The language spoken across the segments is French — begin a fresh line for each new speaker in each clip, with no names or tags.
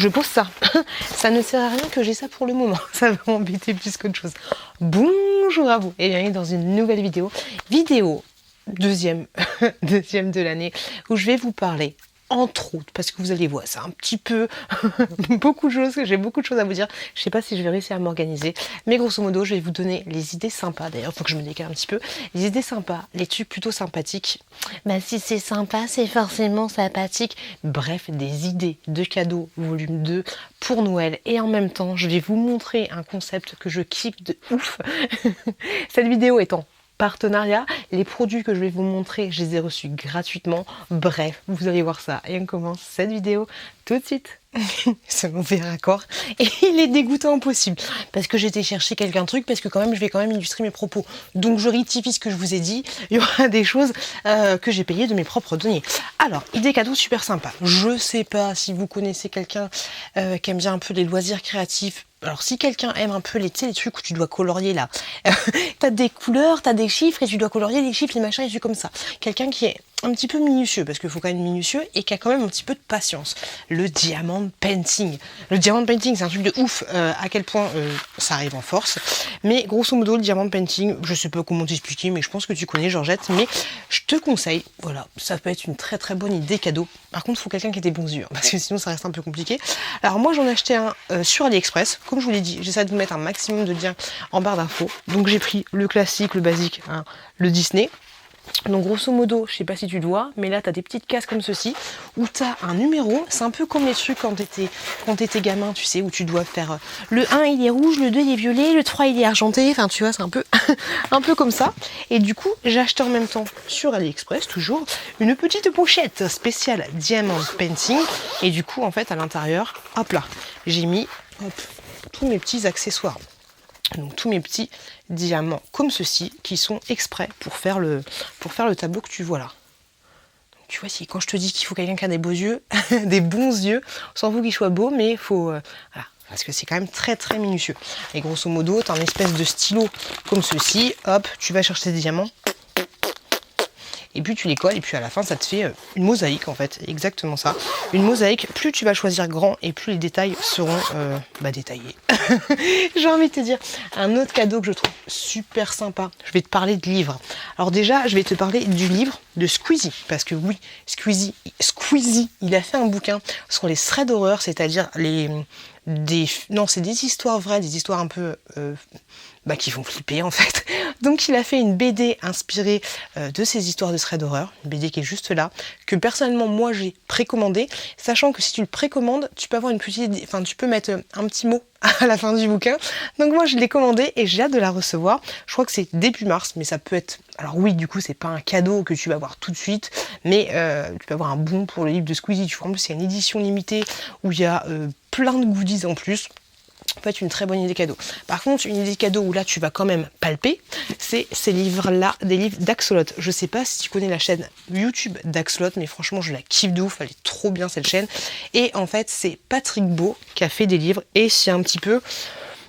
je pose ça. Ça ne sert à rien que j'ai ça pour le moment. Ça va m'embêter plus qu'autre chose. Bonjour à vous et bienvenue dans une nouvelle vidéo. Deuxième de l'année où je vais vous parler entre autres, parce que vous allez voir, c'est un petit peu beaucoup de choses, j'ai beaucoup de choses à vous dire. Je sais pas si je vais réussir à m'organiser, mais grosso modo, je vais vous donner les idées sympas. D'ailleurs, il faut que je me décale un petit peu. Les idées sympas, les trucs plutôt sympathiques. Bah, si c'est sympa, c'est forcément sympathique. Bref, des idées de cadeaux, volume 2 pour Noël. Et en même temps, je vais vous montrer un concept que je kiffe de ouf. Cette vidéo étant partenariat, les produits que je vais vous montrer, je les ai reçus gratuitement. Bref, vous allez voir ça. Et on commence cette vidéo tout de suite. C'est mon verre accord. Et il est dégoûtant possible. Parce que j'ai été chercher quelqu'un truc, parce que quand même, je vais quand même illustrer mes propos. Donc je rectifie ce que je vous ai dit. Il y aura des choses que j'ai payées de mes propres deniers. Alors, idée cadeau super sympa. Je sais pas si vous connaissez quelqu'un qui aime bien un peu les loisirs créatifs. Alors si quelqu'un aime un peu les trucs où tu dois colorier là, t'as des couleurs, t'as des chiffres et tu dois colorier les chiffres, les machins et tout comme ça. Quelqu'un qui est un petit peu minutieux, parce qu'il faut quand même minutieux, et qui a quand même un petit peu de patience. Le diamond painting. Le diamond painting, c'est un truc de ouf, à quel point ça arrive en force. Mais grosso modo, le diamond painting, je sais pas comment t'expliquer, mais je pense que tu connais Georgette, mais je te conseille, voilà, ça peut être une très très bonne idée cadeau. Par contre, il faut quelqu'un qui ait des bons yeux, parce que sinon ça reste un peu compliqué. Alors moi, j'en ai acheté un sur AliExpress. Comme je vous l'ai dit, j'essaie de vous mettre un maximum de liens en barre d'infos. Donc j'ai pris le classique, le basique, hein, le Disney. Donc grosso modo, je sais pas si tu le vois, mais là tu as des petites cases comme ceci, où tu as un numéro, c'est un peu comme les trucs quand t'étais gamin, tu sais, où tu dois faire le 1 il est rouge, le 2 il est violet, le 3 il est argenté, enfin tu vois, c'est un peu, un peu comme ça. Et du coup, j'ai acheté en même temps sur AliExpress, toujours, une petite pochette spéciale Diamond Painting, et du coup, en fait, à l'intérieur, hop là, j'ai mis, hop, tous mes petits accessoires. Donc tous mes petits diamants comme ceci qui sont exprès pour faire le tableau que tu vois là. Donc, tu vois, si quand je te dis qu'il faut quelqu'un qui a des beaux yeux, des bons yeux, on s'en fout qu'il soit beau, mais il faut voilà, parce que c'est quand même très très minutieux. Et grosso modo, tu as une espèce de stylo comme ceci, hop, tu vas chercher des diamants. Et puis tu les colles et puis à la fin ça te fait une mosaïque en fait, exactement ça. Une mosaïque, plus tu vas choisir grand et plus les détails seront détaillés. J'ai envie de te dire, un autre cadeau que je trouve super sympa, je vais te parler de livres. Alors déjà, je vais te parler du livre de Squeezie, parce que oui, Squeezie, il a fait un bouquin sur les threads d'horreur, c'est-à-dire c'est des histoires vraies, des histoires un peu qui font flipper en fait. Donc il a fait une BD inspirée de ces histoires de thread d'horreur, une BD qui est juste là, que personnellement moi j'ai précommandé, sachant que si tu le précommandes, tu peux avoir tu peux mettre un petit mot à la fin du bouquin. Donc moi je l'ai commandé et j'ai hâte de la recevoir. Je crois que c'est début mars, mais ça peut être... Alors oui, du coup c'est pas un cadeau que tu vas avoir tout de suite, mais tu peux avoir un bon pour le livre de Squeezie. Tu vois, en plus c'est une édition limitée où il y a plein de goodies en plus. Peut être une très bonne idée cadeau. Par contre, une idée cadeau où là tu vas quand même palper, c'est ces livres-là, des livres d'Axolot. Je sais pas si tu connais la chaîne YouTube d'Axolot, mais franchement je la kiffe de ouf, elle est trop bien cette chaîne. Et en fait, c'est Patrick Beau qui a fait des livres et c'est un petit peu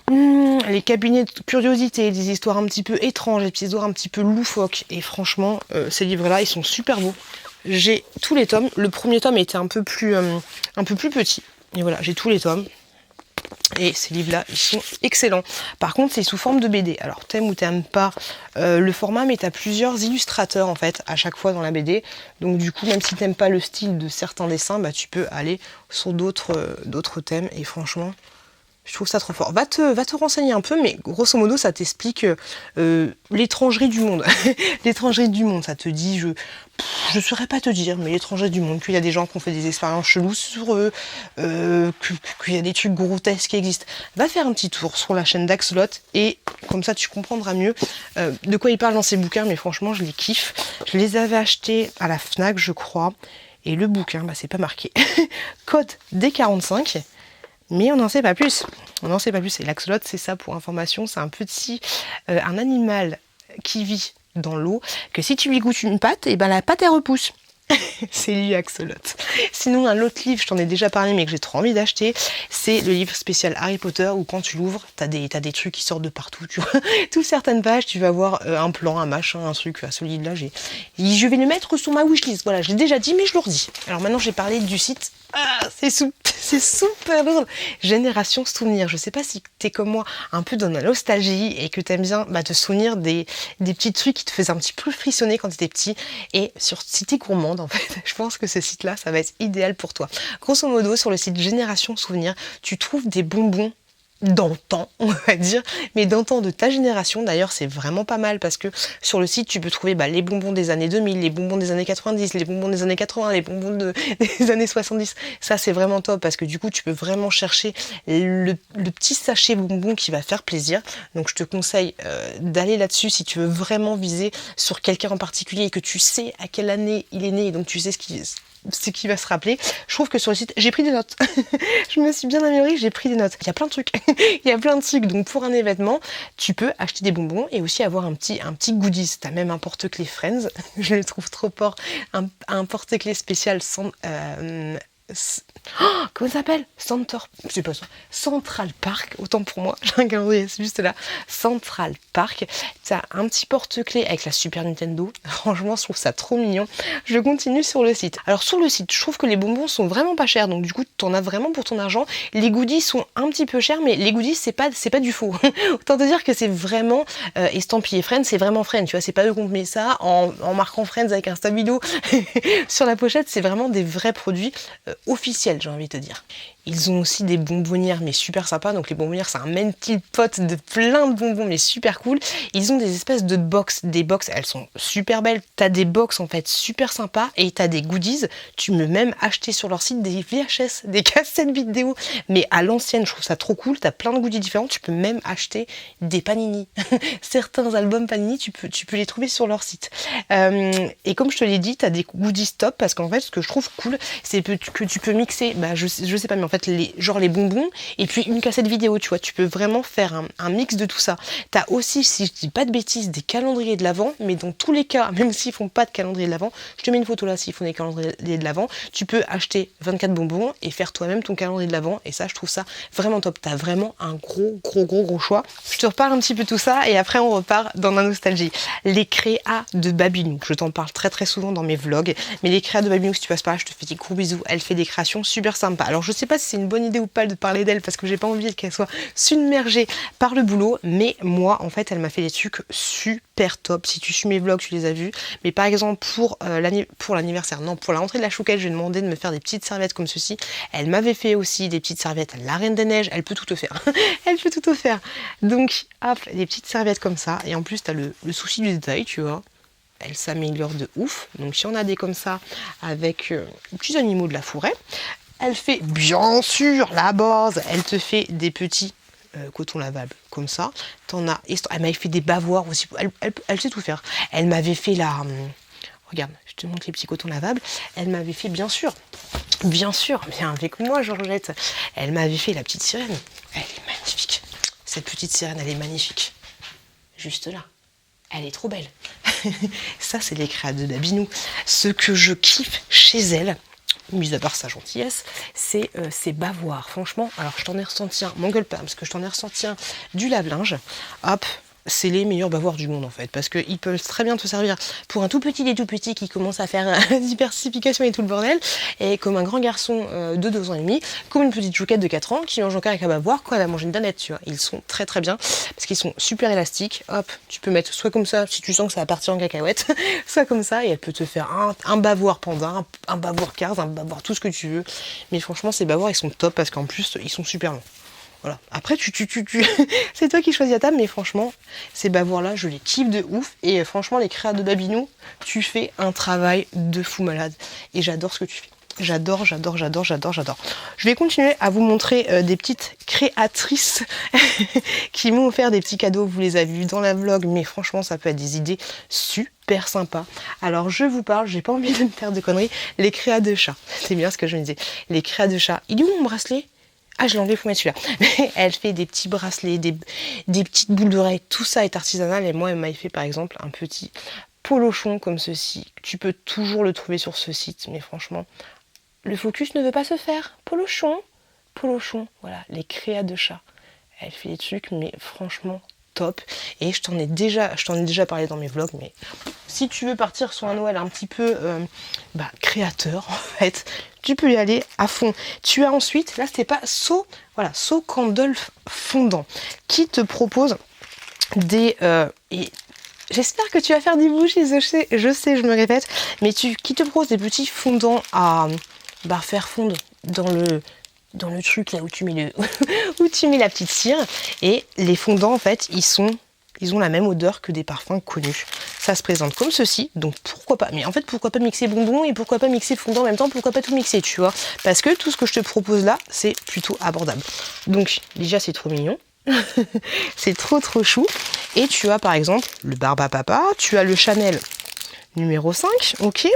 les cabinets de curiosité, des histoires un petit peu étranges, des petites histoires un petit peu loufoques. Et franchement, ces livres-là, ils sont super beaux. J'ai tous les tomes. Le premier tome était un peu plus petit. Et voilà, j'ai tous les tomes. Et ces livres-là, ils sont excellents. Par contre, c'est sous forme de BD. Alors, t'aimes ou t'aimes pas le format, mais t'as plusieurs illustrateurs, en fait, à chaque fois dans la BD. Donc, du coup, même si t'aimes pas le style de certains dessins, tu peux aller sur d'autres thèmes. Et franchement, je trouve ça trop fort. Va te renseigner un peu, mais grosso modo, ça t'explique l'étrangerie du monde. L'étrangerie du monde, ça te dit, je saurais pas te dire, mais l'étrangerie du monde, qu'il y a des gens qui ont fait des expériences cheloues sur eux, qu'il y a des trucs grotesques qui existent. Va faire un petit tour sur la chaîne d'Axolot et comme ça tu comprendras mieux de quoi il parle dans ses bouquins, mais franchement, je les kiffe. Je les avais achetés à la Fnac, je crois, et le bouquin, c'est pas marqué. Code D45. Mais on n'en sait pas plus. On n'en sait pas plus. Et l'axolot, c'est ça pour information. C'est un animal qui vit dans l'eau, que si tu lui goûtes une pâte, et la pâte elle repousse. C'est lui Axolot. Sinon, un autre livre, je t'en ai déjà parlé, mais que j'ai trop envie d'acheter, c'est le livre spécial Harry Potter, où quand tu l'ouvres, t'as des trucs qui sortent de partout, tu vois. Toutes certaines pages, tu vas voir un plan, un machin, un truc. Ce livre-là, je vais le mettre sur ma wishlist. Voilà, je l'ai déjà dit, mais je le redis. Alors maintenant, j'ai parlé du site. Ah, c'est C'est super drôle. Génération souvenir. Je sais pas si t'es comme moi un peu dans la nostalgie et que t'aimes bien te souvenir des petits trucs qui te faisaient un petit peu frissonner quand t'étais petit. Et sur Cité Gourmande, en fait, je pense que ce site-là, ça va être idéal pour toi. Grosso modo, sur le site Génération Souvenir, tu trouves des bonbons d'antan, on va dire, mais d'antan de ta génération. D'ailleurs, c'est vraiment pas mal parce que sur le site, tu peux trouver les bonbons des années 2000, les bonbons des années 90, les bonbons des années 80, les bonbons des années 70. Ça, c'est vraiment top parce que du coup, tu peux vraiment chercher le petit sachet bonbon qui va faire plaisir. Donc, je te conseille d'aller là-dessus si tu veux vraiment viser sur quelqu'un en particulier et que tu sais à quelle année il est né et donc tu sais ce qui va se rappeler. Je trouve que sur le site, j'ai pris des notes. Je me suis bien améliorée, j'ai pris des notes. Il y a plein de trucs. Il y a plein de trucs. Donc pour un événement, tu peux acheter des bonbons et aussi avoir un petit goodies. T'as même un porte-clés Friends. Je le trouve trop fort. Un porte-clés spécial sans... comment ça s'appelle? C'est pas ça. Central Park, autant pour moi, j'ai un calendrier juste là. Central Park. T'as un petit porte-clés avec la Super Nintendo. Franchement, je trouve ça trop mignon. Je continue sur le site. Alors sur le site, je trouve que les bonbons sont vraiment pas chers. Donc du coup, t'en as vraiment pour ton argent. Les goodies sont un petit peu chers, mais les goodies, c'est pas du faux. Autant te dire que c'est vraiment estampillé Friends, c'est vraiment Friends. Tu vois, c'est pas eux qu'on te met ça en marquant Friends avec un stabilo sur la pochette. C'est vraiment des vrais produits officiels, j'ai envie de te dire. Ils ont aussi des bonbonnières mais super sympas. Donc les bonbonnières, c'est un melting pot de plein de bonbons mais super cool. Ils ont des espèces de box. Des box, elles sont super belles. T'as des box en fait super sympas et t'as des goodies. Tu peux même acheter sur leur site des VHS, des cassettes vidéo. Mais à l'ancienne, je trouve ça trop cool. T'as plein de goodies différents. Tu peux même acheter des Panini. Certains albums Panini, tu peux les trouver sur leur site. Et comme je te l'ai dit, t'as des goodies top parce qu'en fait, ce que je trouve cool, c'est que tu peux mixer, je sais pas, mais en fait, les bonbons et puis une cassette vidéo, tu vois. Tu peux vraiment faire un mix de tout ça. T'as aussi, si je dis pas de bêtises, des calendriers de l'Avent, mais dans tous les cas, même s'ils font pas de calendrier de l'Avent, je te mets une photo là s'ils font des calendriers de l'Avent, tu peux acheter 24 bonbons et faire toi-même ton calendrier de l'Avent. Et ça, je trouve ça vraiment top. T'as vraiment un gros choix. Je te reparle un petit peu tout ça et après on repart dans la nostalgie. Les créas de Babinou. Je t'en parle très souvent dans mes vlogs, mais les créas de Babinou, si tu passes par là, je te fais des gros bisous. Elle fait des créations super sympas. Alors je sais pas si c'est une bonne idée ou pas de parler d'elle parce que j'ai pas envie qu'elle soit submergée par le boulot, mais moi en fait elle m'a fait des trucs super top. Si tu suis mes vlogs, tu les as vus. Mais par exemple pour l'anniversaire, non, pour la rentrée de la chouquette, je lui ai demandé de me faire des petites serviettes comme ceci. Elle m'avait fait aussi des petites serviettes la Reine des Neiges. Elle peut tout te faire. Elle peut tout te faire. Donc hop, des petites serviettes comme ça. Et en plus t'as le souci du détail, tu vois. Elle s'améliore de ouf. Donc si on a des comme ça avec les petits animaux de la forêt, elle fait bien sûr la base. Elle te fait des petits coton lavable comme ça. Elle m'avait fait des bavoirs aussi. Elle sait tout faire. Elle m'avait fait regarde, je te montre les petits cotons lavables. Elle m'avait fait bien sûr, viens avec moi Georgette. Elle m'avait fait la petite sirène. Elle est magnifique. Cette petite sirène, elle est magnifique. Juste là. Elle est trop belle. Ça, c'est les créas de Babinou. Ce que je kiffe chez elle, mis à part sa gentillesse, c'est ses bavoirs. Franchement, alors je t'en ai ressenti un, m'engueule pas, parce que je t'en ai ressenti un du lave-linge. Hop, c'est les meilleurs bavoirs du monde en fait, parce qu'ils peuvent très bien te servir pour un tout petit qui commence à faire diversification et tout le bordel, et comme un grand garçon de 2 ans et demi, comme une petite chouquette de 4 ans qui mange encore avec un bavoir quand elle a mangé une danette, tu vois. Ils sont très bien, parce qu'ils sont super élastiques. Hop, tu peux mettre soit comme ça, si tu sens que ça va partir en cacahuète, soit comme ça, et elle peut te faire un bavoir panda, un bavoir cars, un bavoir tout ce que tu veux. Mais franchement, ces bavoirs, ils sont top, parce qu'en plus, ils sont super longs. Voilà. Après, c'est toi qui choisis la table, mais franchement, ces bavoirs-là, je les kiffe de ouf. Et franchement, les créas de Babinou, tu fais un travail de fou malade. Et j'adore ce que tu fais. J'adore. Je vais continuer à vous montrer des petites créatrices qui m'ont offert des petits cadeaux. Vous les avez vus dans la vlog, mais franchement, ça peut être des idées super sympas. Alors, je vous parle, j'ai pas envie de me faire de conneries. Les créas de chat. C'est bien ce que je me disais. Les créas de chat. Il est où mon bracelet ? Ah, je l'ai enlevé, faut mettre celui-là. Elle fait des petits bracelets, des petites boules d'oreilles. Tout ça est artisanal. Et moi, elle m'a fait par exemple un petit polochon comme ceci. Tu peux toujours le trouver sur ce site. Mais franchement, le focus ne veut pas se faire. Polochon. Voilà, les créas de chat. Elle fait des trucs, mais franchement, top. Et je t'en ai déjà parlé dans mes vlogs, mais si tu veux partir sur un Noël un petit peu créateur en fait, tu peux y aller à fond. Tu as ensuite, là c'était pas So Candle fondant qui te propose des et j'espère que tu vas faire des bougies, je sais, je me répète, mais qui te propose des petits fondants à faire fondre dans le truc là où tu mets où tu mets la petite cire. Et les fondants en fait ils ont la même odeur que des parfums connus. Ça se présente comme ceci, donc pourquoi pas. Mais en fait, pourquoi pas mixer bonbons et pourquoi pas mixer fondant en même temps, pourquoi pas tout mixer, tu vois. Parce que tout ce que je te propose là, c'est plutôt abordable. Donc déjà, c'est trop mignon. C'est trop chou. Et tu as par exemple le Barbe à Papa, tu as le Chanel numéro 5, ok.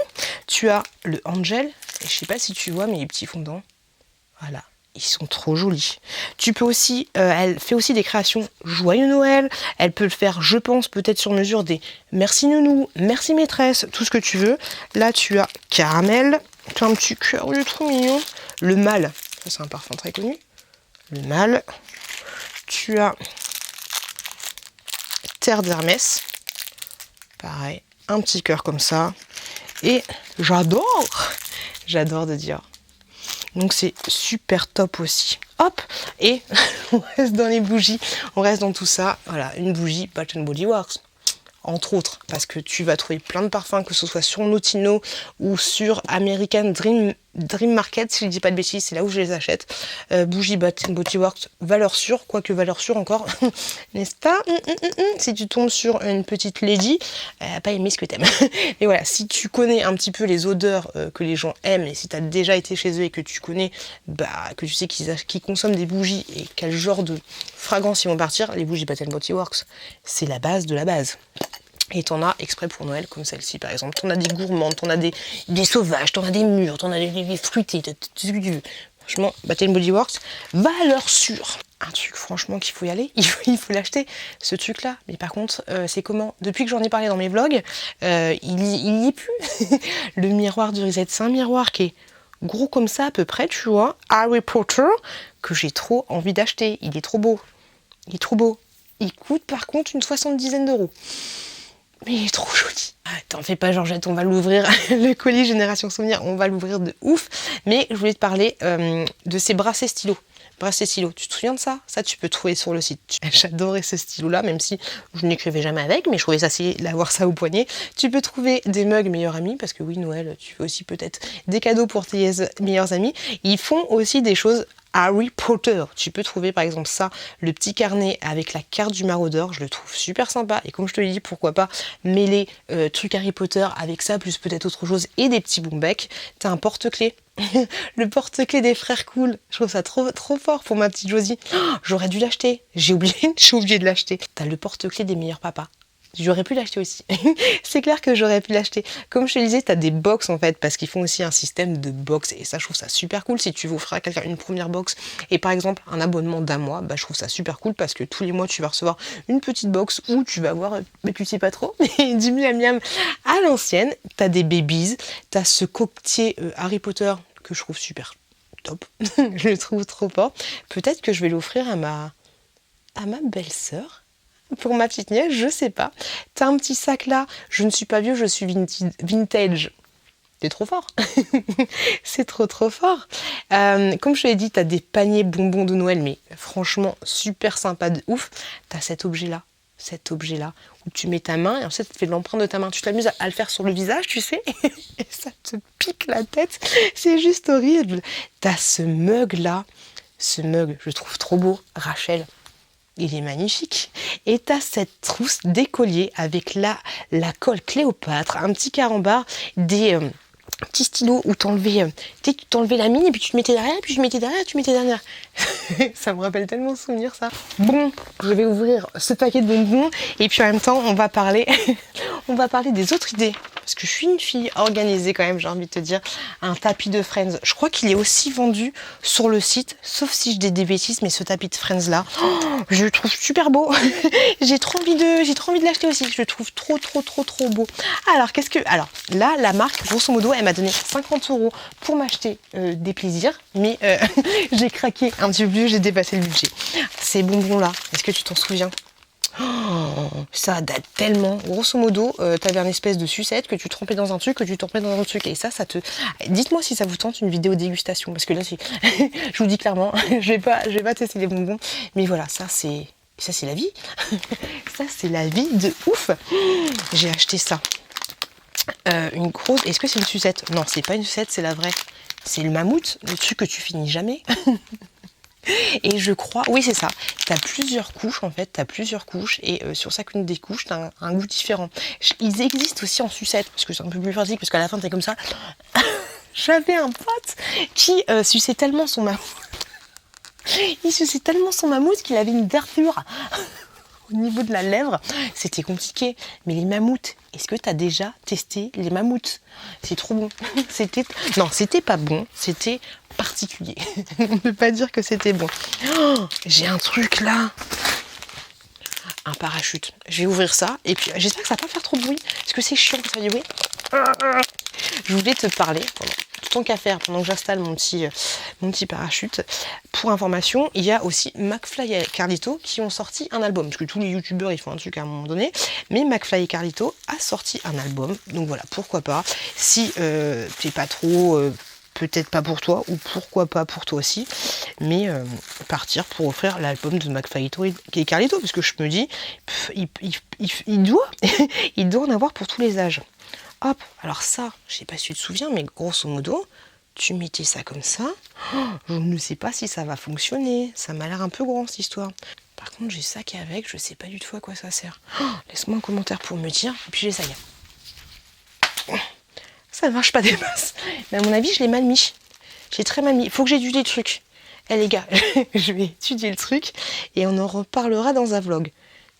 Tu as le Angel, et je sais pas si tu vois, mais les petits fondants, voilà. Ils sont trop jolis. Tu peux aussi, elle fait aussi des créations Joyeux Noël. Elle peut le faire, je pense, peut-être sur mesure des merci nounou, merci maîtresse, tout ce que tu veux. Là, tu as Caramel. Tu as un petit cœur, il est trop mignon. Le Mal, ça c'est un parfum très connu. Le Mal. Tu as Terre d'Hermès. Pareil, un petit cœur comme ça. Et j'adore de dire. Donc c'est super top aussi. Hop, et on reste dans les bougies, on reste dans tout ça. Voilà, une bougie Bath & Body Works, entre autres, parce que tu vas trouver plein de parfums, que ce soit sur Notino ou sur American Dream Market, si je ne dis pas de bêtises, c'est là où je les achète. Bougie Bath & Body Works, valeur sûre, quoique valeur sûre encore, n'est-ce pas? Si tu tombes sur une petite lady, elle n'a pas aimé ce que t'aimes. Mais voilà, si tu connais un petit peu les odeurs que les gens aiment, et si tu as déjà été chez eux et que tu connais, que tu sais qu'ils consomment des bougies et quel genre de fragrance ils vont partir, les bougies Bath & Body Works, c'est la base de la base. Et t'en as exprès pour Noël, comme celle-ci par exemple. T'en as des gourmandes, t'en as des sauvages, t'en as des mûres, t'en as des fruités, franchement, Bath & Body Works, valeur sûre. Un truc franchement qu'il faut y aller, il faut l'acheter, ce truc-là. Mais par contre, c'est comment? Depuis que j'en ai parlé dans mes vlogs, il y est plus. Le miroir du Reset, c'est un miroir qui est gros comme ça à peu près, tu vois. Harry Potter, que j'ai trop envie d'acheter. Il est trop beau. Il est trop beau. Il coûte par contre une 70aine d'euros. Mais il est trop joli. Ah, t'en fais pas Georgette, on va l'ouvrir. Le colis Génération Souvenir, on va l'ouvrir de ouf. Mais je voulais te parler de ces bracelets stylos. Bracelet stylo, tu te souviens de ça? Ça, tu peux trouver sur le site. J'adorais ce stylo-là, même si je n'écrivais jamais avec, mais je trouvais ça stylé d'avoir ça au poignet. Tu peux trouver des mugs meilleurs amis, parce que oui, Noël, tu fais aussi peut-être des cadeaux pour tes meilleurs amis. Ils font aussi des choses Harry Potter. Tu peux trouver par exemple ça, le petit carnet avec la carte du maraudeur, je le trouve super sympa. Et comme je te l'ai dit, pourquoi pas mêler truc Harry Potter avec ça, plus peut-être autre chose, et des petits boom becs. T'as un porte-clés. Le porte-clés des frères cool, je trouve ça trop fort pour ma petite Josie. Oh, j'aurais dû l'acheter, j'ai oublié de l'acheter. T'as le porte-clés des meilleurs papas. J'aurais pu l'acheter aussi. C'est clair que j'aurais pu l'acheter. Comme je te le disais, tu as des box en fait, parce qu'ils font aussi un système de box. Et ça, je trouve ça super cool. Si tu veux offrir à quelqu'un une première box et par exemple un abonnement d'un mois, je trouve ça super cool parce que tous les mois, tu vas recevoir une petite box où tu vas avoir, mais tu sais pas trop, mais du miam miam à l'ancienne. Tu as des babies, tu as ce coquetier Harry Potter que je trouve super top. Je le trouve trop fort. Peut-être que je vais l'offrir à ma belle-sœur. Pour ma petite nièce, je sais pas. T'as un petit sac là, je ne suis pas vieux, je suis vintage. C'est trop fort. C'est trop fort. Comme je te l'ai dit, t'as des paniers bonbons de Noël, mais franchement, super sympa de ouf. T'as cet objet-là, où tu mets ta main et ensuite tu fais l'empreinte de ta main. Tu t'amuses à le faire sur le visage, tu sais, et ça te pique la tête. C'est juste horrible. T'as ce mug-là. Ce mug, je le trouve trop beau. Rachel. Il est magnifique. Et t'as cette trousse d'écolier avec la colle Cléopâtre, un petit carambar, des petits stylos où t'enlevais la mine et puis tu te mettais derrière, puis tu mettais derrière. Ça me rappelle tellement de souvenirs ça. Bon, je vais ouvrir ce paquet de bonbons et puis en même temps on va parler des autres idées. Parce que je suis une fille organisée quand même, j'ai envie de te dire. Un tapis de Friends. Je crois qu'il est aussi vendu sur le site, sauf si je dis des bêtises, mais ce tapis de Friends là, je le trouve super beau. J'ai trop envie de l'acheter aussi. Je le trouve trop beau. Alors là, la marque, grosso modo, elle m'a donné 50 € pour m'acheter des plaisirs, mais j'ai craqué un petit peu plus, j'ai dépassé le budget. Ces bonbons là, est-ce que tu t'en souviens? Oh, ça date tellement. Grosso modo, t'avais un espèce de sucette que tu trempais dans un truc, que tu trempais dans un autre truc. Et ça te... Dites-moi si ça vous tente une vidéo dégustation. Parce que là, je vous dis clairement, je vais pas tester les bonbons. Mais voilà, ça c'est la vie. Ça, c'est la vie de ouf. J'ai acheté ça. Une grosse... Est-ce que c'est une sucette? Non, c'est pas une sucette, c'est la vraie. C'est le mammouth, le truc que tu finis jamais. Et je crois, oui c'est ça, tu as plusieurs couches en fait, tu as plusieurs couches et sur chacune des couches tu as un goût différent. Ils existent aussi en sucette parce que c'est un peu plus pratique parce qu'à la fin t'es comme ça. J'avais un pote qui suçait tellement son mammouth. Il suçait tellement son mammouth qu'il avait une ouverture au niveau de la lèvre. C'était compliqué. Mais les mammouths, est-ce que tu as déjà testé les mammouths? C'est trop bon. Non, c'était pas bon, c'était particulier. On ne peut pas dire que c'était bon. Oh, j'ai un truc là. Un parachute. Je vais ouvrir ça et puis j'espère que ça va pas faire trop de bruit parce que c'est chiant que ça fait du bruit. Je voulais te parler tant qu'à faire pendant que j'installe mon petit parachute. Pour information, il y a aussi McFly et Carlito qui ont sorti un album, parce que tous les youtubeurs ils font un truc à un moment donné, mais McFly et Carlito a sorti un album, donc voilà, pourquoi pas, si t'es pas trop, peut-être pas pour toi, ou pourquoi pas pour toi aussi, mais partir pour offrir l'album de McFly et Carlito, parce que je me dis, il doit, il doit en avoir pour tous les âges. Hop, alors ça, je sais pas si tu te souviens, mais grosso modo, tu mettais ça comme ça. Oh, je ne sais pas si ça va fonctionner. Ça m'a l'air un peu grand cette histoire. Par contre, j'ai ça qui est avec, je sais pas du tout à quoi ça sert. Oh, laisse-moi un commentaire pour me dire, et puis j'essaye. Ça ne marche pas des masses. Mais à mon avis, je l'ai mal mis. J'ai très mal mis. Il faut que j'étudie le truc. Eh les gars, je vais étudier le truc et on en reparlera dans un vlog.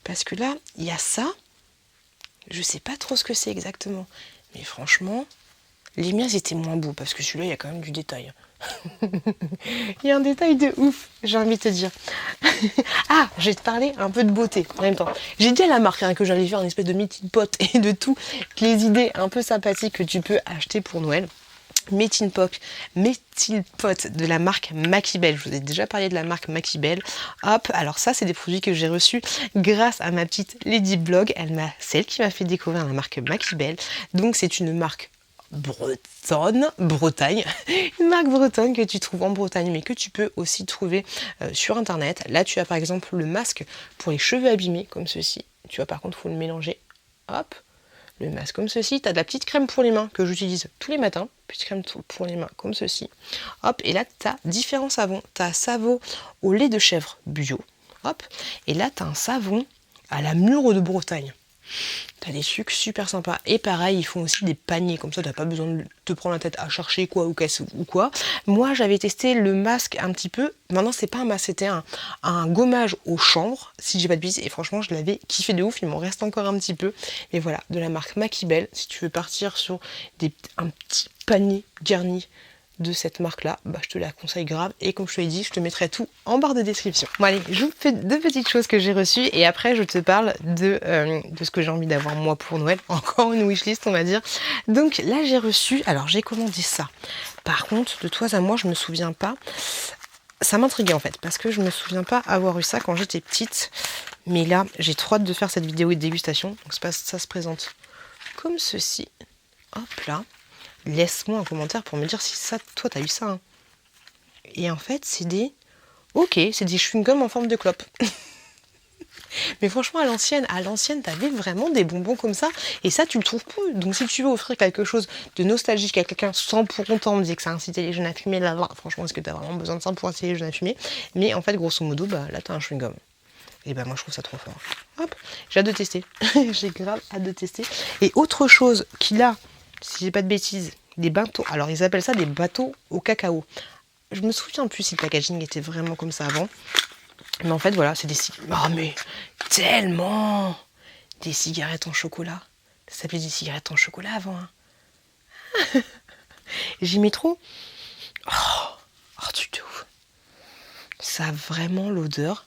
Parce que là, il y a ça. Je sais pas trop ce que c'est exactement. Mais franchement, les miens étaient moins beaux parce que celui-là, il y a quand même du détail. Il y a un détail de ouf, j'ai envie de te dire. Ah, je vais te parler un peu de beauté en même temps. J'ai dit à la marque que j'allais faire une espèce de meeting pot et de toutes les idées un peu sympathiques que tu peux acheter pour Noël. Meeting Pot de la marque Makibel. Je vous ai déjà parlé de la marque Makibel. Hop, alors ça c'est des produits que j'ai reçus grâce à ma petite Lady Blog. C'est elle qui m'a fait découvrir la marque Makibel. Donc c'est une marque Bretagne, une marque bretonne que tu trouves en Bretagne mais que tu peux aussi trouver sur internet. Là tu as par exemple le masque pour les cheveux abîmés comme ceci. Tu vois, par contre il faut le mélanger. Hop, le masque comme ceci. Tu as de la petite crème pour les mains que j'utilise tous les matins. Petite crème pour les mains comme ceci. Hop, et là tu as différents savons. Tu as un savon au lait de chèvre bio. Hop, et là tu as un savon à la mûre de Bretagne. T'as des sucres super sympas. Et pareil, ils font aussi des paniers. Comme ça, t'as pas besoin de te prendre la tête à chercher quoi ou quoi. Moi, j'avais testé le masque un petit peu. Maintenant, c'est pas un masque, c'était un gommage au chanvre, si j'ai pas de bêtises. Et franchement, je l'avais kiffé de ouf. Il m'en reste encore un petit peu. Mais voilà, de la marque Makibel. Si tu veux partir sur un petit panier garni de cette marque là, bah, je te la conseille grave et comme je te l'ai dit, je te mettrai tout en barre de description. Bon allez, je vous fais deux petites choses que j'ai reçues et après je te parle de ce que j'ai envie d'avoir moi pour Noël, encore une wishlist on va dire. Donc là j'ai reçu, alors j'ai commandé ça, par contre de toi à moi je me souviens pas, ça m'intriguait en fait parce que je me souviens pas avoir eu ça quand j'étais petite, mais là j'ai trop hâte de faire cette vidéo de dégustation, donc ça se présente comme ceci, hop là. Laisse-moi un commentaire pour me dire si ça, toi, t'as eu ça. Hein. Et en fait, c'est des... Ok, c'est des chewing-gums en forme de clope. Mais franchement, à l'ancienne, t'avais vraiment des bonbons comme ça. Et ça, tu le trouves plus. Donc, si tu veux offrir quelque chose de nostalgique à quelqu'un sans pour autant me dire que ça incite les jeunes à fumer, là, franchement, est-ce que t'as vraiment besoin de ça pour inciter les jeunes à fumer? Mais en fait, grosso modo, bah, là, t'as un chewing-gum. Et bah, moi, je trouve ça trop fort. Hop, j'ai hâte de tester. J'ai grave hâte de tester. Et autre chose qu'il a... Si j'ai pas de bêtises, des bateaux. Alors ils appellent ça des bateaux au cacao. Je me souviens plus si le packaging était vraiment comme ça avant. Mais en fait voilà, c'est des cigarettes. Oh mais tellement des cigarettes en chocolat. Ça s'appelait des cigarettes en chocolat avant. Hein. J'y mets trop. Oh truc de ouf. Ça a vraiment l'odeur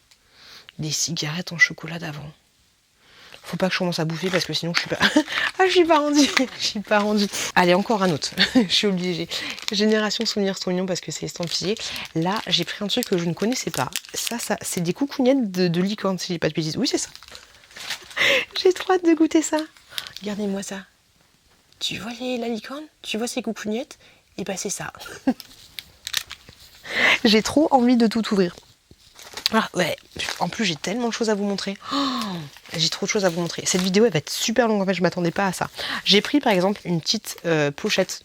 des cigarettes en chocolat d'avant. Faut pas que je commence à bouffer parce que sinon je suis pas... ah, je suis pas rendue. Je suis pas rendue. Allez, encore un autre. Je suis obligée. Génération Souvenirs Soignons parce que c'est estampillé. Là, j'ai pris un truc que je ne connaissais pas. Ça c'est des coucougnettes de licorne, si j'ai pas de bêtises. Oui, c'est ça. J'ai trop hâte de goûter ça. Regardez-moi ça. Tu vois la licorne? Tu vois ces coucougnettes? Et bah c'est ça. J'ai trop envie de tout ouvrir. Ah ouais, en plus j'ai tellement de choses à vous montrer. Oh, j'ai trop de choses à vous montrer. Cette vidéo elle va être super longue, en fait je m'attendais pas à ça. J'ai pris par exemple une petite pochette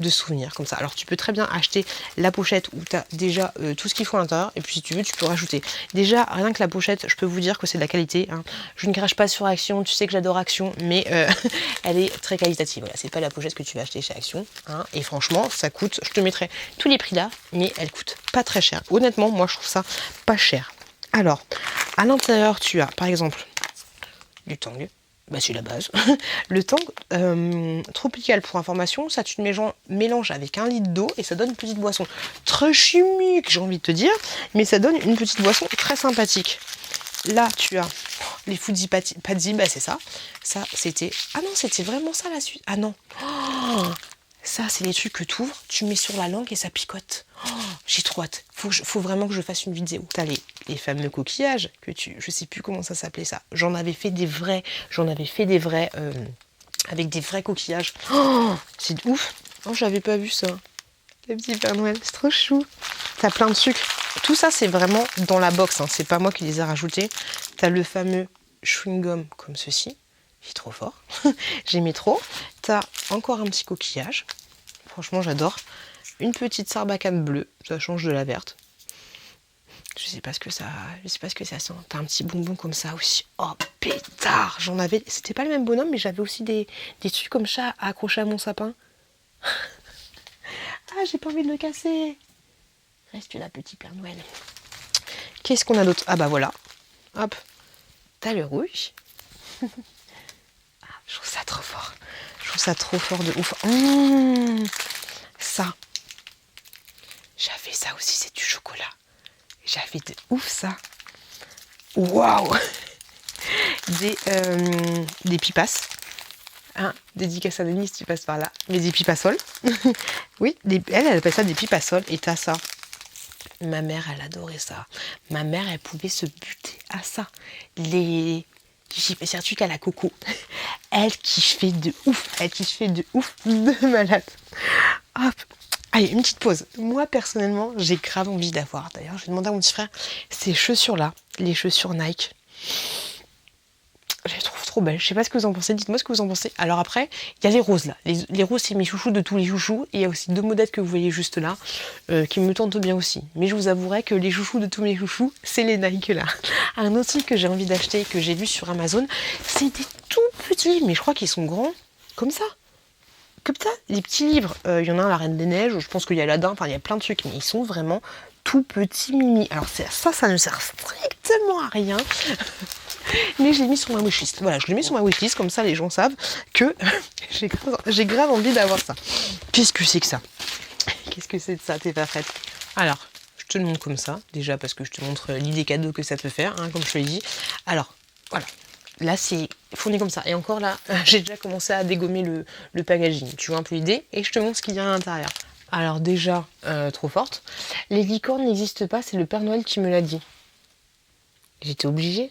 de souvenirs comme ça. Alors tu peux très bien acheter la pochette où tu as déjà tout ce qu'il faut à l'intérieur et puis si tu veux tu peux rajouter. Déjà rien que la pochette je peux vous dire que c'est de la qualité, hein. Je ne crache pas sur Action, tu sais que j'adore Action mais elle est très qualitative. Voilà, c'est pas la pochette que tu vas acheter chez Action, hein. Et franchement ça coûte, je te mettrai tous les prix là mais elle coûte pas très cher. Honnêtement moi je trouve ça pas cher. Alors à l'intérieur tu as par exemple du Tang. Bah, c'est la base. Le Tang tropical pour information, ça tu le mélanges avec 1 litre d'eau et ça donne une petite boisson très chimique, j'ai envie de te dire, mais ça donne une petite boisson très sympathique. Là, tu as les Fuzzy Paddy, bah c'est ça. Ça, c'était... Ah non, c'était vraiment ça la suite. Ah non. Oh, ça, c'est les trucs que tu ouvres, tu mets sur la langue et ça picote. Oh, j'ai trop hâte. Faut vraiment que je fasse une vidéo. T'as les fameux coquillages que je sais plus comment ça s'appelait ça. J'en avais fait des vrais avec des vrais coquillages. Oh, c'est ouf. Oh, j'avais pas vu ça. Le petit Père Noël, c'est trop chou. T'as plein de sucre. Tout ça, c'est vraiment dans la box, hein. C'est pas moi qui les ai rajoutés. T'as le fameux chewing-gum comme ceci. Il est trop fort. J'aimais trop. T'as encore un petit coquillage. Franchement, j'adore. Une petite sarbacane bleue. Ça change de la verte. Je sais pas ce que ça sent. T'as un petit bonbon comme ça aussi. Oh, pétard. J'en avais... C'était pas le même bonhomme, mais j'avais aussi des trucs comme ça à accrocher à mon sapin. Ah, j'ai pas envie de le casser. Reste là, petit Père Noël. Qu'est-ce qu'on a d'autre? Ah bah voilà. Hop. T'as le rouge. Je trouve ça trop fort. Je trouve ça trop fort de ouf. Ça. J'avais ça aussi, c'est du chocolat. J'avais de ouf ça. Waouh. Des pipas. Hein, dédicace à Denise, tu passes par là. Mais des pipasols. Oui, elle appelle ça des pipasols. Et t'as ça. Ma mère, elle adorait ça. Ma mère, elle pouvait se buter à ça. Les trucs à la coco. Elle kiffait de ouf. Elle kiffait de ouf de malade. Hop. Allez, une petite pause. Moi, personnellement, j'ai grave envie d'avoir. D'ailleurs, je vais demander à mon petit frère ces chaussures-là. Les chaussures Nike. Je les trouve trop belles. Je sais pas ce que vous en pensez. Dites-moi ce que vous en pensez. Alors après, il y a les roses là. Les roses, c'est mes chouchous de tous les chouchous. Et il y a aussi 2 modèles que vous voyez juste là, qui me tentent bien aussi. Mais je vous avouerai que les chouchous de tous mes chouchous, c'est les Nike là. Un autre truc que j'ai envie d'acheter, que j'ai vu sur Amazon, c'est des tout petits, mais je crois qu'ils sont grands, comme ça. Comme ça, les petits livres. Il y en a un, La Reine des Neiges, je pense qu'il y a Aladdin, enfin il y a plein de trucs, mais ils sont vraiment tout petits mimi. Alors ça ne sert strictement à rien. Mais je l'ai mis sur ma wishlist. Voilà, je l'ai mis sur ma wishlist, comme ça les gens savent que j'ai grave envie d'avoir ça. Qu'est-ce que c'est que ça? Qu'est-ce que c'est de ça? T'es pas prête? Alors, je te le montre comme ça, déjà parce que je te montre l'idée cadeau que ça peut faire, hein, comme je te l'ai dit. Alors, voilà. Là, c'est fourni comme ça. Et encore là, j'ai déjà commencé à dégommer le packaging. Tu vois un peu l'idée? Et je te montre ce qu'il y a à l'intérieur. Alors déjà, trop forte. Les licornes n'existent pas, c'est le Père Noël qui me l'a dit. J'étais obligée.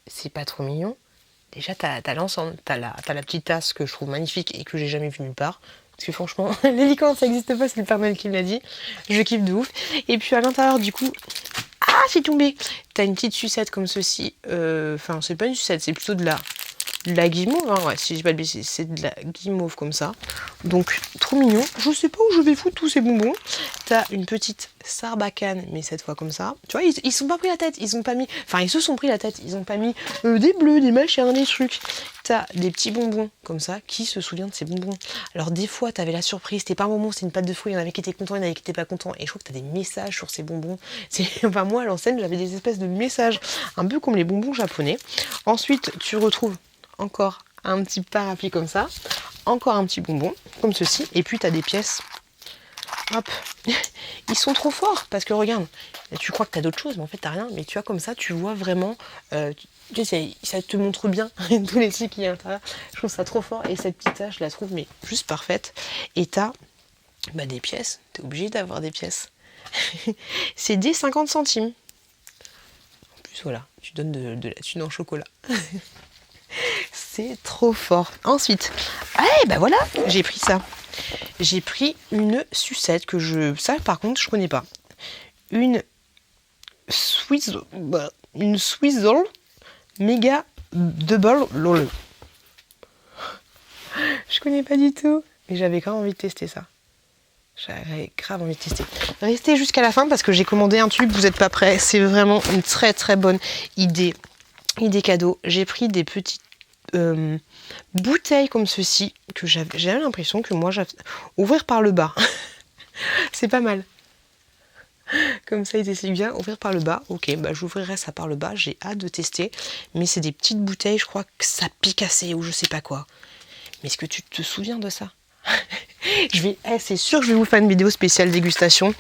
C'est pas trop mignon. Déjà, t'as l'ensemble. T'as la petite tasse que je trouve magnifique et que j'ai jamais vue nulle part. Parce que franchement, les licornes, ça n'existe pas, c'est le Père Noël qui me l'a dit. Je kiffe de ouf. Et puis à l'intérieur, du coup... Ah, j'ai tombé! T'as une petite sucette comme ceci. Enfin, c'est pas une sucette, c'est plutôt de la guimauve. Hein. Ouais, si je dis pas de bêtises, c'est de la guimauve comme ça. Donc, trop mignon. Je sais pas où je vais foutre tous ces bonbons. T'as une petite sarbacane, mais cette fois comme ça. Tu vois, ils sont pas pris la tête. Ils ont pas mis... Enfin, ils se sont pris la tête. Ils ont pas mis des bleus, des machins, des trucs. T'as des petits bonbons comme ça. Qui se souvient de ces bonbons? Alors, des fois, t'avais la surprise. C'était pas un bonbon, c'était une pâte de fruits. Il y en avait qui étaient contents, il y en avait qui étaient pas contents. Et je crois que t'as des messages sur ces bonbons. Enfin, moi, à l'ancienne, j'avais des espèces de messages. Un peu comme les bonbons japonais. Ensuite, tu retrouves encore un petit parapluie comme ça. Encore un petit bonbon, comme ceci. Et puis, t'as des pièces. Hop. Ils sont trop forts. Parce que regarde, tu crois que t'as d'autres choses, mais en fait, t'as rien. Mais tu vois, comme ça, tu vois vraiment... tu sais, ça te montre bien tous les trucs qu'il y a à l'intérieur. Je trouve ça trop fort. Et cette petite tache, je la trouve mais juste parfaite. Et t'as des pièces. T'es obligé d'avoir des pièces. C'est des 50 centimes. En plus, voilà, tu donnes de la thune en chocolat. C'est trop fort. Ensuite, bah voilà, j'ai pris ça. J'ai pris une sucette ça par contre je connais pas. Une Swizzle Mega Double LOL. Je connais pas du tout, mais j'avais grave envie de tester ça. J'avais grave envie de tester. Restez jusqu'à la fin parce que j'ai commandé un truc, vous n'êtes pas prêts. C'est vraiment une très très bonne idée. Idée cadeau. J'ai pris des petites bouteilles comme ceci que j'avais l'impression que moi j'avais ouvrir par le bas. C'est pas mal. Comme ça, il essaie bien ouvrir par le bas. Ok, bah j'ouvrirai ça par le bas. J'ai hâte de tester. Mais c'est des petites bouteilles, je crois que ça pique assez ou je sais pas quoi. Mais est-ce que tu te souviens de ça? C'est sûr que je vais vous faire une vidéo spéciale dégustation.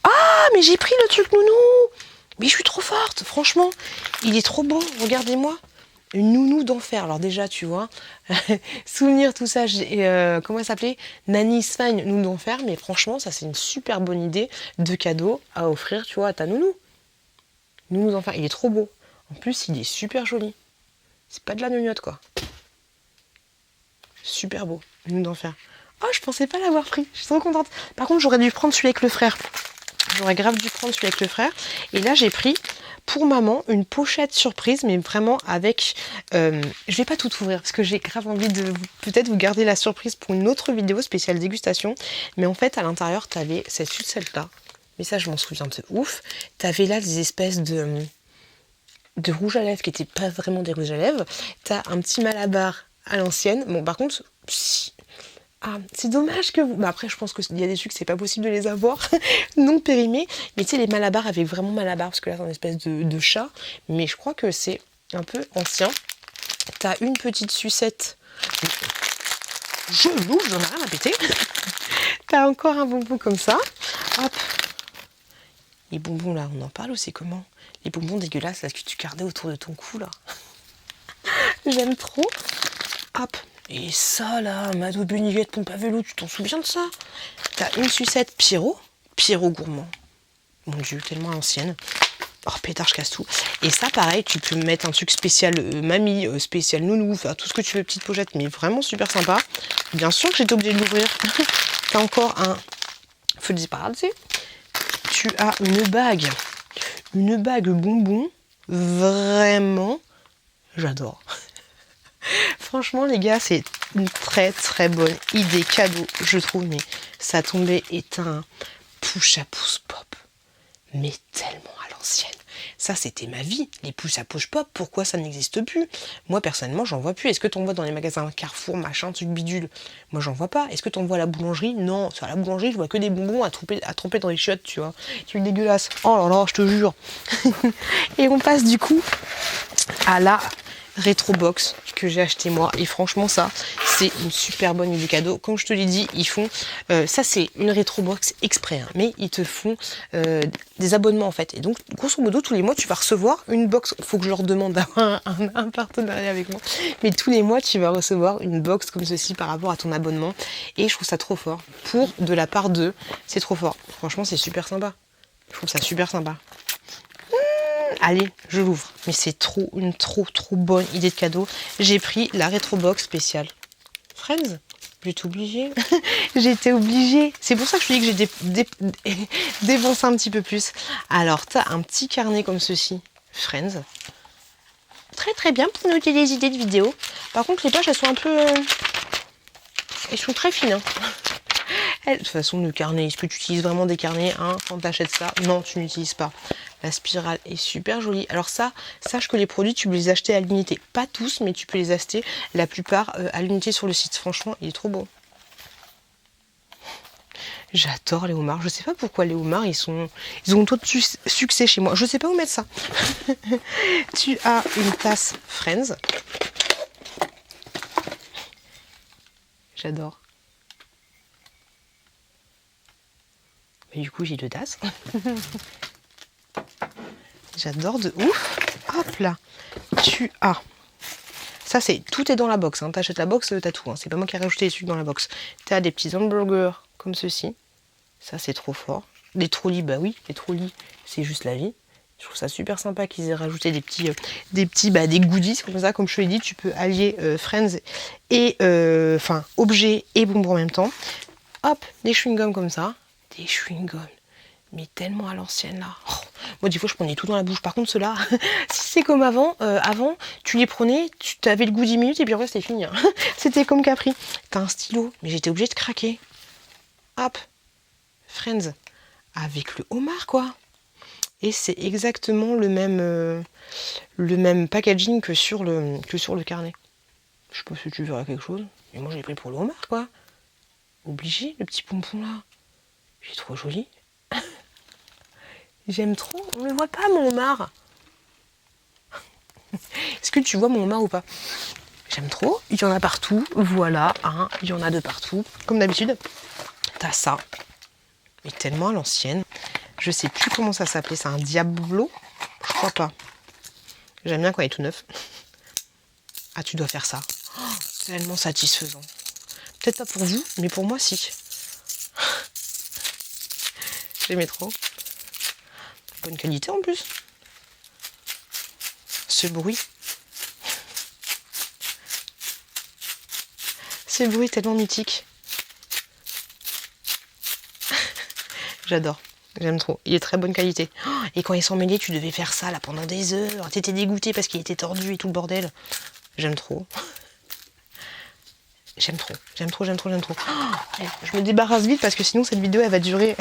Ah, mais j'ai pris le truc nounou. Mais je suis trop forte, franchement. Il est trop beau, regardez-moi. Une nounou d'enfer. Alors déjà, tu vois, souvenir tout ça, comment elle s'appelait? Nanny's Fine, nounou d'enfer. Mais franchement, ça c'est une super bonne idée de cadeau à offrir, tu vois, à ta nounou. Nounou d'enfer, il est trop beau. En plus, il est super joli. C'est pas de la gnognotte, quoi. Super beau, nounou d'enfer. Oh, je pensais pas l'avoir pris, je suis trop contente. Par contre, j'aurais dû prendre celui avec le frère. J'aurais grave dû prendre celui avec le frère. Et là, j'ai pris pour maman une pochette surprise, mais vraiment avec... je vais pas tout ouvrir parce que j'ai grave envie de peut-être vous garder la surprise pour une autre vidéo spéciale dégustation. Mais en fait, à l'intérieur, t'avais cette sucette-là. Mais ça, je m'en souviens de ouf. T'avais là des espèces de rouge à lèvres qui n'étaient pas vraiment des rouges à lèvres. T'as un petit malabar à l'ancienne. Bon, par contre... Ah, c'est dommage que vous... Bah après, je pense qu'il y a des trucs, c'est pas possible de les avoir non périmés. Mais tu sais, les malabars avec vraiment malabar, parce que là, c'est une espèce de chat. Mais je crois que c'est un peu ancien. T'as une petite sucette. Je l'ouvre, j'en ai rien à péter. T'as encore un bonbon comme ça. Hop. Les bonbons, là, on en parle ou c'est comment? Les bonbons dégueulasses, là, que tu gardais autour de ton cou, là. J'aime trop. Hop. Et ça là, Mado Buniguette, pompe à vélo, tu t'en souviens de ça? T'as une sucette Pierrot gourmand. Mon dieu, tellement ancienne. Oh pétard, je casse tout. Et ça pareil, tu peux mettre un truc spécial mamie, spécial nounou, enfin tout ce que tu veux, petite pochette, mais vraiment super sympa. Bien sûr que j'étais obligée de l'ouvrir. T'as encore un feu de ziparazzi. Tu as une bague bonbon. Vraiment, j'adore. Franchement les gars, c'est une très très bonne idée cadeau, je trouve, mais ça tombait est un push à pouce pop, mais tellement à l'ancienne. Ça c'était ma vie, les push à push pop, pourquoi ça n'existe plus? Moi personnellement j'en vois plus. Est-ce que t'en vois dans les magasins Carrefour, machin, truc bidule? Moi j'en vois pas. Est-ce que t'en vois à la boulangerie? Non, sur la boulangerie je vois que des bonbons à tremper dans les chiottes, tu vois. Tu es dégueulasse. Oh là là, je te jure. Et on passe du coup à la rétro box que j'ai acheté moi, et franchement ça c'est une super bonne idée cadeau. Comme je te l'ai dit, ils font ça, c'est une rétro box exprès, hein, mais ils te font des abonnements en fait, et donc grosso modo tous les mois tu vas recevoir une box. Faut que je leur demande d'avoir un partenariat avec moi, mais tous les mois tu vas recevoir une box comme ceci par rapport à ton abonnement, et je trouve ça trop fort pour de la part d'eux. C'est trop fort, franchement c'est super sympa, je trouve ça super sympa. Allez, je l'ouvre. Mais c'est une trop bonne idée de cadeau. J'ai pris la rétro box spéciale Friends. J'étais obligée. J'étais obligée. C'est pour ça que je te dis que j'ai dépensé un petit peu plus. Alors, tu as un petit carnet comme ceci. Friends. Très bien pour noter les idées de vidéo. Par contre, les pages, elles sont un peu... elles sont très fines. Hein. De toute façon, le carnet, est-ce que tu utilises vraiment des carnets quand tu achètes ça? Non, tu n'utilises pas. La spirale est super jolie. Alors ça, sache que les produits, tu peux les acheter à l'unité. Pas tous, mais tu peux les acheter la plupart à l'unité sur le site. Franchement, il est trop beau. J'adore les homards. Je sais pas pourquoi les homards, ils ont trop de succès chez moi. Je sais pas où mettre ça. Tu as une tasse Friends. J'adore. Mais du coup, j'ai 2 tasses. J'adore de ouf. Hop là. Tu as... Ça, tout est dans la box. Hein. T'achètes la box, t'as tout. Hein. C'est pas moi qui ai rajouté les trucs dans la box. T'as des petits hamburgers comme ceci. Ça, c'est trop fort. Les trolleys, bah oui, les trolleys, c'est juste la vie. Je trouve ça super sympa qu'ils aient rajouté des goodies comme ça. Comme je te l'ai dit, tu peux allier Friends et objets et bonbons en même temps. Hop, des chewing-gums comme ça. Des chewing-gums, mais tellement à l'ancienne là. Oh, moi des fois je prenais tout dans la bouche. Par contre ceux-là, si c'est comme avant, tu les prenais, tu avais le goût 10 minutes et puis après c'était fini. Hein. C'était comme Capri. T'as un stylo, mais j'étais obligée de craquer. Hop, Friends, avec le homard quoi. Et c'est exactement le même packaging que sur le carnet. Je sais pas si tu verras quelque chose. Mais moi j'ai pris pour le homard quoi. Obligé, le petit pompon là. Il est trop joli. J'aime trop. On ne le voit pas mon homard. Est-ce que tu vois mon homard ou pas? J'aime trop. Il y en a partout. Voilà, hein, il y en a de partout. Comme d'habitude. T'as ça. Mais tellement à l'ancienne. Je sais plus comment ça s'appelait. C'est un Diablo? Je crois pas. J'aime bien quand il est tout neuf. Ah, tu dois faire ça. Oh, tellement satisfaisant. Peut-être pas pour vous, mais pour moi, si. J'aimais trop. Bonne qualité en plus. Ce bruit. Ce bruit tellement mythique. J'adore. J'aime trop. Il est très bonne qualité. Et quand ils sont mêlés, tu devais faire ça là pendant des heures. T'étais dégoûté parce qu'il était tordu et tout le bordel. J'aime trop. J'aime trop. J'aime trop, j'aime trop, j'aime trop. Je me débarrasse vite parce que sinon cette vidéo elle va durer,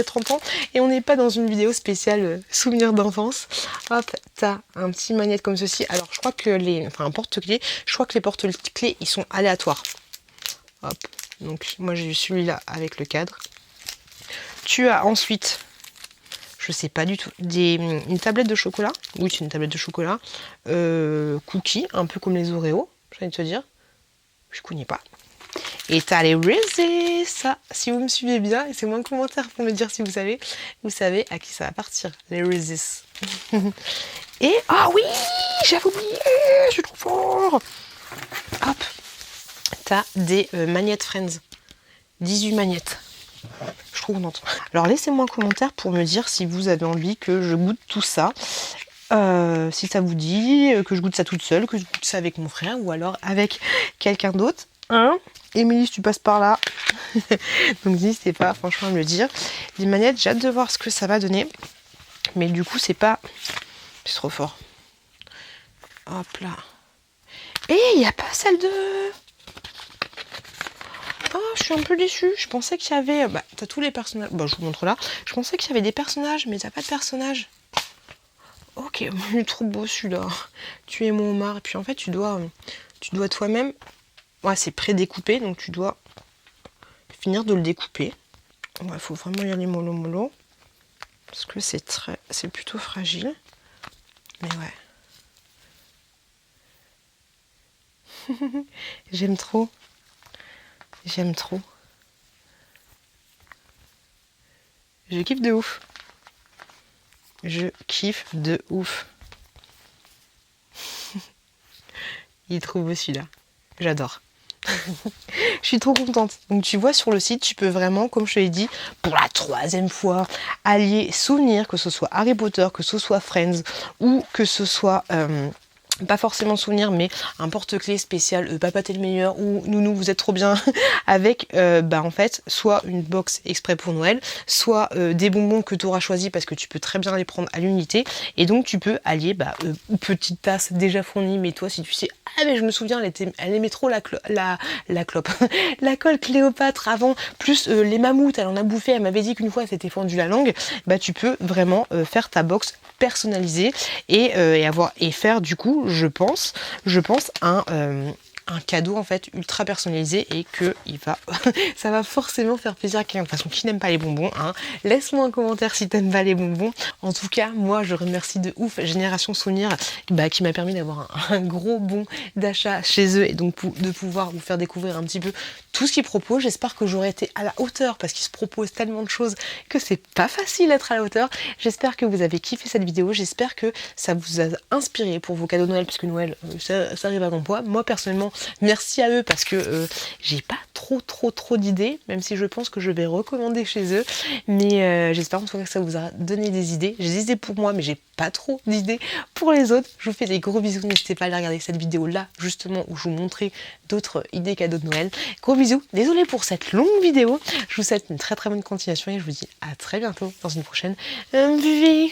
30 ans et on n'est pas dans une vidéo spéciale souvenirs d'enfance. Hop, t'as un petit magnète comme ceci. Alors je crois que un porte-clés, je crois que les porte-clés ils sont aléatoires. Hop, donc moi j'ai eu celui-là avec le cadre. Tu as ensuite, je sais pas du tout, une tablette de chocolat. Oui, c'est une tablette de chocolat. Cookies, un peu comme les Oreos, j'ai envie de te dire. Je connais pas. Et t'as les Reese's. Ça, si vous me suivez bien, et c'est moi en commentaire pour me dire si vous savez à qui ça va partir. Les Reese's. Et, ah oui, j'avais oublié, je suis trop fort. Hop, t'as des magnettes Friends. 18 magnettes. Je trouve contente. Alors laissez-moi un commentaire pour me dire si vous avez envie que je goûte tout ça. Si ça vous dit, que je goûte ça toute seule, que je goûte ça avec mon frère ou alors avec quelqu'un d'autre. Hein, Émilie, si tu passes par là. Donc n'hésitez pas franchement à me le dire. Les manettes, j'ai hâte de voir ce que ça va donner. Mais du coup, c'est trop fort. Hop là. Et il n'y a pas celle de... Oh, je suis un peu déçue. Je pensais qu'il y avait... Bah, t'as tous les personnages. Bah, je vous montre là. Je pensais qu'il y avait des personnages, mais t'as pas de personnages. Ok, il est trop beau celui-là. Tu es mon homard. Et puis en fait, tu dois toi-même... Ouais, c'est pré-découpé, donc tu dois finir de le découper. Il faut vraiment y aller mollo mollo. Parce que c'est plutôt fragile. Mais ouais. J'aime trop. J'aime trop. Je kiffe de ouf. Je kiffe de ouf. Il est trop beau celui-là. J'adore. Je suis trop contente. Donc tu vois sur le site, tu peux vraiment, comme je te l'ai dit, pour la 3e fois, allier souvenirs, que ce soit Harry Potter, que ce soit Friends, ou que ce soit... pas forcément souvenir, mais un porte-clés spécial Papa t'es le meilleur ou Nounou vous êtes trop bien avec en fait soit une box exprès pour Noël, soit des bonbons que tu auras choisi parce que tu peux très bien les prendre à l'unité et donc tu peux allier une petite tasse déjà fournie, mais toi si tu sais mais je me souviens elle aimait trop la clope la colle Cléopâtre avant, plus les mammouths elle en a bouffé, elle m'avait dit qu'une fois elle s'était fendue la langue, tu peux vraiment faire ta box personnalisée et faire du coup je pense un cadeau en fait ultra personnalisé et que ça va forcément faire plaisir à quelqu'un. De toute façon, qui n'aime pas les bonbons, hein. Laisse-moi un commentaire si t'aimes pas les bonbons. En tout cas, moi je remercie de ouf Génération Souvenir qui m'a permis d'avoir un gros bon d'achat chez eux et donc de pouvoir vous faire découvrir un petit peu tout ce qu'ils proposent. J'espère que j'aurai été à la hauteur parce qu'ils se proposent tellement de choses que c'est pas facile d'être à la hauteur. J'espère que vous avez kiffé cette vidéo. J'espère que ça vous a inspiré pour vos cadeaux de Noël, puisque Noël, ça arrive à grands poids. Moi personnellement, merci à eux parce que j'ai pas trop d'idées, même si je pense que je vais recommander chez eux. Mais j'espère en tout cas que ça vous a donné des idées. J'ai des idées pour moi, mais j'ai pas trop d'idées pour les autres. Je vous fais des gros bisous. N'hésitez pas à aller regarder cette vidéo là, justement, où je vous montrais d'autres idées cadeaux de Noël. Gros bisous. Désolée pour cette longue vidéo. Je vous souhaite une très bonne continuation et je vous dis à très bientôt dans une prochaine vidéo.